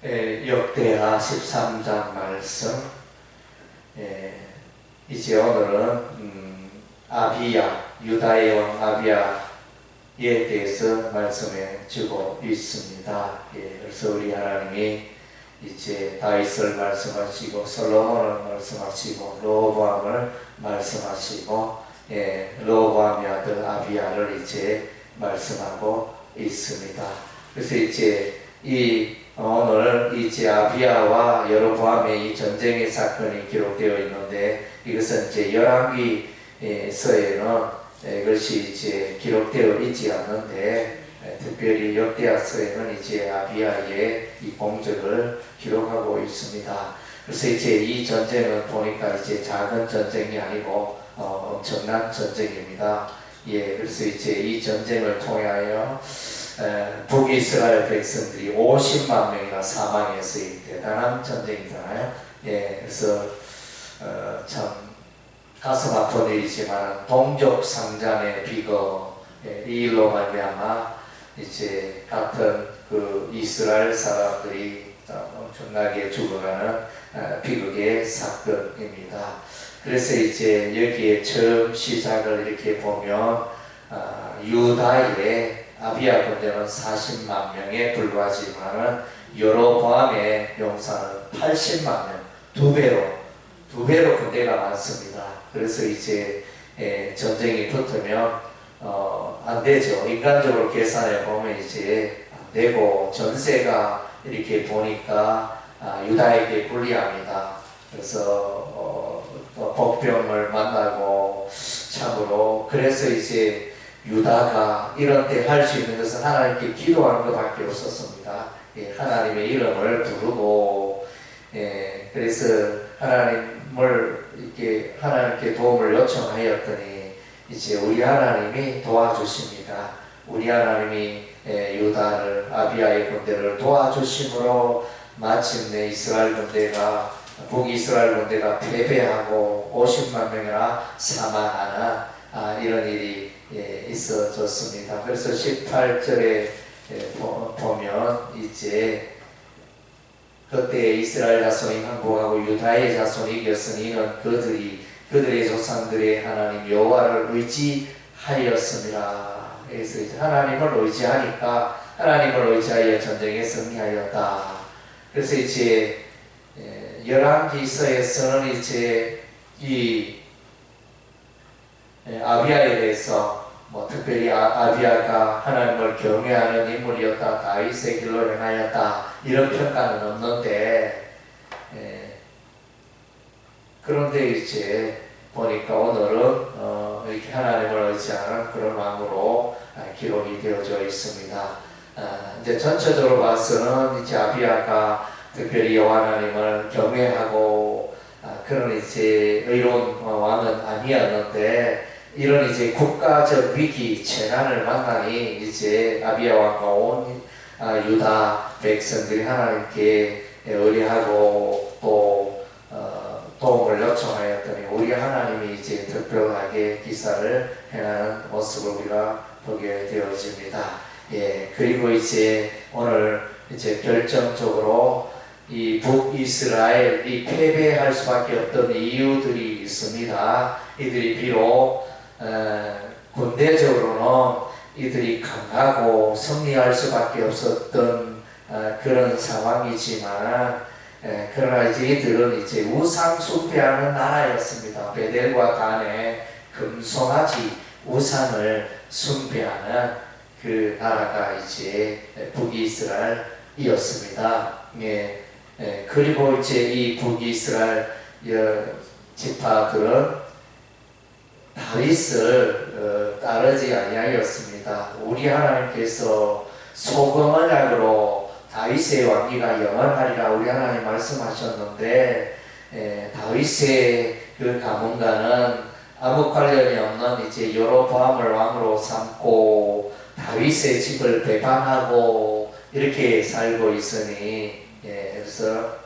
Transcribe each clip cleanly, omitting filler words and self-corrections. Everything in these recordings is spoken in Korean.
역대하 13장 말씀. 이제 오늘은 아비야, 유다의 왕 아비야에 대해서 말씀해 주고 있습니다. 그래서 우리 하나님이 이제 다윗을 말씀하시고 솔로몬을 말씀하시고 르호보암을 말씀하시고 르호보암의 아들 아비야를 이제 말씀하고 있습니다. 그래서 이제 오늘 이제 아비야와 여로보암의 이 전쟁의 사건이 기록되어 있는데, 이것은 이제 열왕기서에는 이것이 이제 기록되어 있지 않는데, 특별히 역대하서에는 이제 아비야의 이 공적을 기록하고 있습니다. 그래서 이제 이 전쟁은 보니까 이제 작은 전쟁이 아니고 엄청난 전쟁입니다. 그래서 이제 이 전쟁을 통하여 북이스라엘 백성들이 50만 명이나 사망했어요. 대단한 전쟁이잖아요. 그래서 참 가슴 아픈 일이지만 동족 상잔의 비거, 이 일로 말미암아 이제 같은 그 이스라엘 사람들이 엄청나게 죽어가는 비극의 사건입니다. 그래서 이제 여기에 처음 시작을 이렇게 보면 유다의 아비야 군대는 40만 명에 불과하지만 여로보암의 용사는 80만 명, 두 배로 군대가 많습니다. 그래서 이제 전쟁이 붙으면 안 되죠. 인간적으로 계산해 보면 이제 안 되고, 전세가 이렇게 보니까 유다에게 불리합니다. 그래서 복병을 만나고 참으로, 그래서 이제 유다가 이런 때 할 수 있는 것은 하나님께 기도하는 것밖에 없었습니다. 하나님의 이름을 부르고, 그래서 하나님께 도움을 요청하였더니 이제 우리 하나님이 도와주십니다. 우리 하나님이 유다를, 아비야의 군대를 도와주심으로 마침내 북이스라엘 군대가 패배하고 50만 명이나 사망하는 이런 일이 있어졌습니다. 그래서 18절에 보면 이제 그때 이스라엘 자손이 항복하고 유다의 자손이 이겼으니 이는 그들의 조상들의 하나님 여호와를 의지하였습니다. 그래서 이제 하나님을 의지하니까 하나님을 의지하여 전쟁에 승리하였다. 그래서 이제 열왕기서에서는 이제 이 아비야에 대해서 특별히 아비야가 하나님을 경외하는 인물이었다, 다윗의 길로 행하였다, 이런 평가는 없는데, 그런데 이제 보니까 오늘은 이렇게 하나님을 의지하는 그런 왕으로 기록이 되어져 있습니다. 이제 전체적으로 봐서는 이제 아비야가 특별히 여호와 하나님을 경외하고 그런 이제 의로운 왕은 아니었는데, 이런 이제 국가적 위기, 재난을 만나니 이제 아비야 왕과 온 유다 백성들이 하나님께 의뢰하고 또 도움을 요청하였더니 우리 하나님이 이제 특별하게 기사를 행하는 모습을 우리가 보게 되어집니다. 그리고 이제 오늘 이제 결정적으로 이 북이스라엘이 패배할 수밖에 없던 이유들이 있습니다. 이들이 비록 군대적으로는 이들이 강하고 승리할 수밖에 없었던 그런 상황이지만, 그러나 이제 이들은 이제 우상 숭배하는 나라였습니다. 베델과 단에 금송아지 우상을 숭배하는 그 나라가 이제 북이스라엘이었습니다. 그리고 이제 이 북이스라엘 지파들은 다윗을 따르지 아니하였습니다. 우리 하나님께서 소금 언약으로 다윗의 왕위가 영원하리라 우리 하나님 말씀하셨는데, 다윗의 그 가문과는 아무 관련이 없는 이제 여로보암을 왕으로 삼고 다윗의 집을 배반하고 이렇게 살고 있으니, 그래서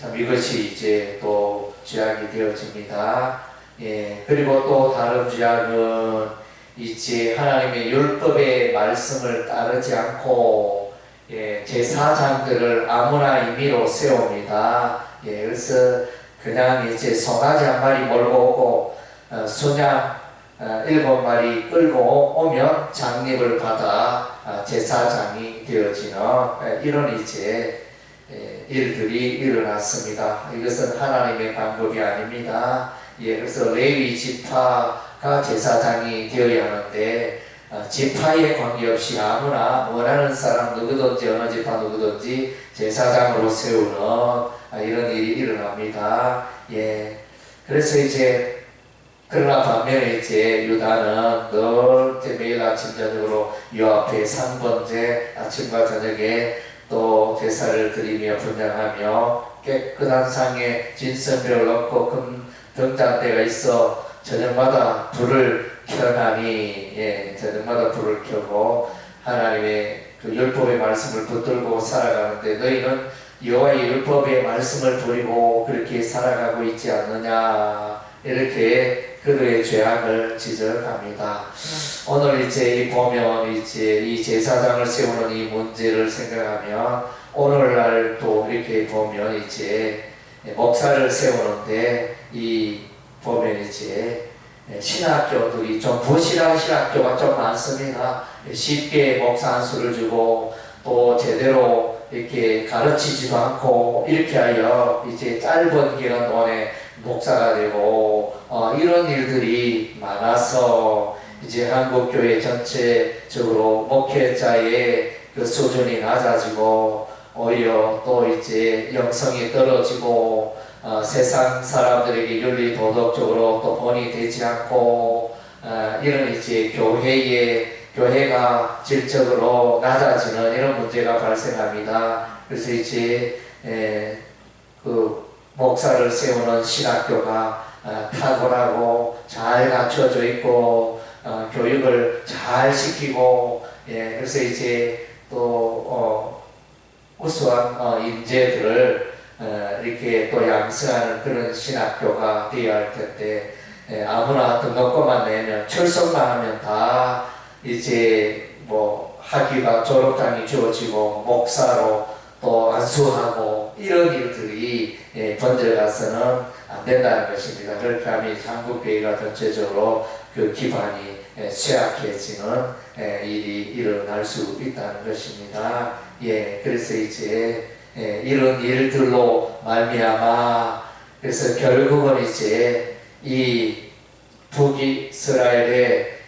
참 이것이 이제 또 죄악이 되어집니다. 그리고 또 다른 죄악은 이제 하나님의 율법의 말씀을 따르지 않고 예, 제사장들을 아무나 임의로 세웁니다. 예, 그래서 그냥 이제 송아지 한 마리 몰고 오고 소냥 7마리 끌고 오면 장립을 받아 제사장이 되어지는 이런 이제 일들이 일어났습니다. 이것은 하나님의 방법이 아닙니다. 예, 그래서 레위 지파가 제사장이 되어야 하는데 지파에 관계없이 아무나 원하는 사람 누구든지 어느 지파 누구든지 제사장으로 세우는 이런 일이 일어납니다. 예, 그래서 이제 그러나 반면에 이제 유다는 늘 이제 매일 아침 저녁으로 요 앞에 상번제 아침과 저녁에 또 제사를 드리며 분양하며 깨끗한 상에 진선배를 넣고 금 등잔대가 있어 저녁마다 불을 켜나니, 예, 저녁마다 불을 켜고 하나님의 그 율법의 말씀을 붙들고 살아가는데 너희는 여호와의 율법의 말씀을 버리고 그렇게 살아가고 있지 않느냐, 이렇게 그들의 죄악을 지적합니다. 오늘 이제 보면 이제 이 제사장을 세우는 이 문제를 생각하면 오늘날 또 이렇게 보면 이제 목사를 세우는데 이 보면 이제 신학교들이 좀 부실한 신학교가 좀 많습니다. 쉽게 목사 한 수를 주고 또 제대로 이렇게 가르치지도 않고 이렇게 하여 이제 짧은 기간 동안에 목사가 되고 이런 일들이 많아서 이제 한국교회 전체적으로 목회자의 그 수준이 낮아지고 오히려 또 이제 영성이 떨어지고 세상 사람들에게 윤리 도덕적으로 또 본이 되지 않고 이런 이제 교회가 질적으로 낮아지는 이런 문제가 발생합니다. 그래서 이제 그 목사를 세우는 신학교가 탁월하고 잘 갖춰져 있고 교육을 잘 시키고, 예, 그래서 이제 또 우수한 인재들을 이렇게 또 양성하는 그런 신학교가 되어야 할 텐데 아무나 등록금만 내면 출석만 하면 다 이제 뭐 학위가 졸업장이 주어지고 목사로 또 안수하고 이런 일들이 번져가서는 안 된다는 것입니다. 그렇게 하면 한국교회가 전체적으로 그 기반이 쇠약해지는 일이 일어날 수 있다는 것입니다. 예, 그래서 이제 이런 일들로 말미암아 그래서 결국은 이제 이 북이스라엘의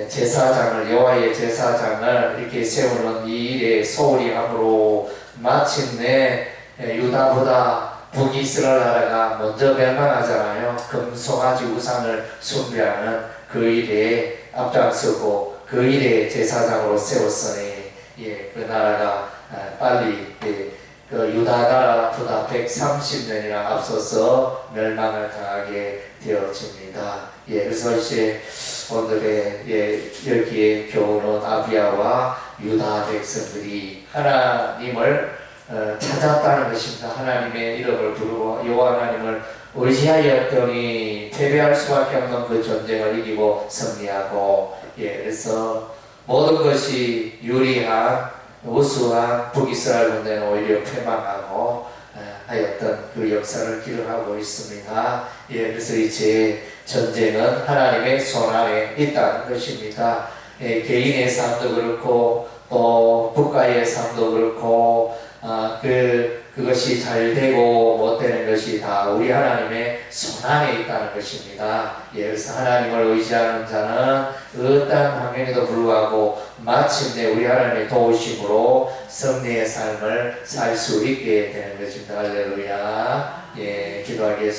제사장을 여호와의 제사장을 이렇게 세우는 이 일에 소홀히 함으로 마침내 유다보다 북이스라엘 나라가 먼저 멸망하잖아요. 금송아지 우상을 숭배하는 그 일에 앞장서고 그 일에 제사장으로 세웠으니, 예, 그 나라가 빨리 그 유다 나라보다 130년이나 앞서서 멸망을 당하게 되어집니다. 예, 그래서 이제 오늘의 여기에 교훈은 아비야와 유다 백성들이 하나님을 찾았다는 것입니다. 하나님의 이름을 부르고 여호와 하나님을 의지하였더니 패배할 수밖에 없는 그 전쟁을 이기고 승리하고, 예, 그래서 모든 것이 유리한 우수한 북이스라엘 군대는 오히려 패망하고 하였던 그 역사를 기록하고 있습니다. 예, 그래서 이제 전쟁은 하나님의 손 안에 있다는 것입니다. 예, 개인의 삶도 그렇고 또 국가의 삶도 그렇고 그것이 잘 되고 못 되는 것이 다 우리 하나님의 손 안에 있다는 것입니다. 예, 그래서 하나님을 의지하는 자는 어떠한 환경에도 불구하고 마침내 우리 하나님의 도우심으로 승리의 삶을 살 수 있게 되는 것입니다. 할렐루야. 예, 기도하겠습니다.